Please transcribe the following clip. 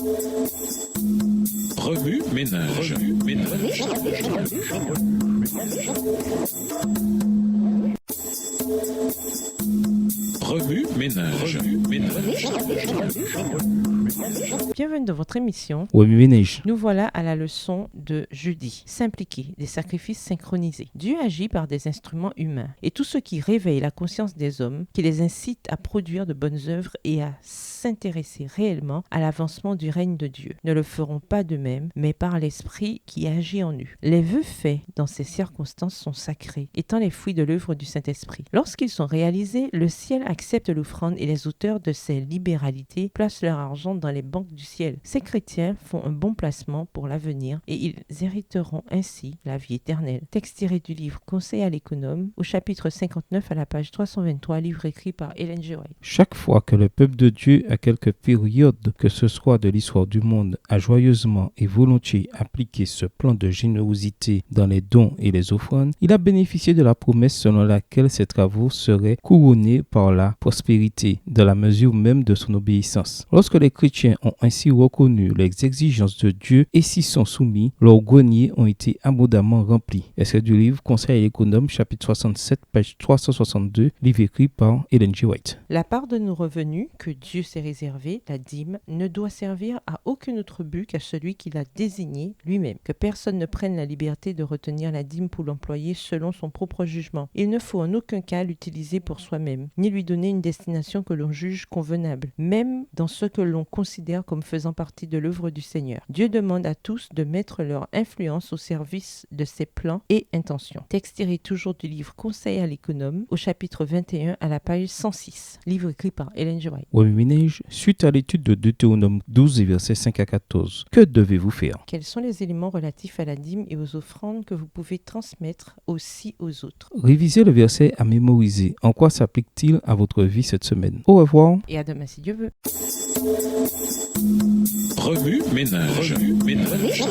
Remue ménage. Remue ménage. Bienvenue dans votre émission. Remue ménage. Nous voilà à la leçon de jeudi. S'impliquer, des sacrifices synchronisés. Dieu agit par des instruments humains et tout ce qui réveille la conscience des hommes, qui les incite à produire de bonnes œuvres et à s'intéresser réellement à l'avancement du règne de Dieu, ne le feront pas d'eux-mêmes, mais par l'Esprit qui agit en eux. Les vœux faits dans ces circonstances sont sacrés, étant les fruits de l'œuvre du Saint-Esprit. Lorsqu'ils sont réalisés, le ciel accepte l'offrande et les auteurs de ces libéralités placent leur argent dans les banques du ciel. Ces chrétiens font un bon placement pour l'avenir et ils hériteront ainsi la vie éternelle. Texte tiré du livre Conseil à l'économe, au chapitre 59 à la page 323, livre écrit par Ellen G. White. Chaque fois que le peuple de Dieu, à quelque période que ce soit de l'histoire du monde, a joyeusement et volontiers appliqué ce plan de générosité dans les dons et les offrandes, il a bénéficié de la promesse selon laquelle ses travaux seraient couronnés par la prospérité, dans la mesure même de son obéissance. Lorsque les chrétiens ont ainsi reconnu les exigences de Dieu et s'y sont soumis, leurs greniers ont été abondamment remplis. Extrait du livre Conseil à l'économe, chapitre 67, page 362, livre écrit par Ellen G. White. La part de nos revenus que Dieu s'est réservée, la dîme, ne doit servir à aucun autre but qu'à celui qu'il a désigné lui-même. Que personne ne prenne la liberté de retenir la dîme pour l'employer selon son propre jugement. Il ne faut en aucun cas l'utiliser pour soi-même, ni lui donner une destination que l'on juge convenable, même dans ce que l'on considère comme faisant partie de l'œuvre du Seigneur. Dieu demande à tous de mettre leur influence au service de ses plans et intentions. Texte tiré toujours du livre Conseil à l'économe, au chapitre 21 à la page 106, livre écrit par Ellen G. White. Remue ménage, suite à l'étude de Deutéronome 12 et versets 5 à 14, que devez-vous faire? Quels sont les éléments relatifs à la dîme et aux offrandes que vous pouvez transmettre aussi aux autres? Révisez le verset à mémoriser. En quoi s'applique-t-il à votre vie cette semaine? Au revoir. Et à demain si Dieu veut. Remue ménage. Remue ménage.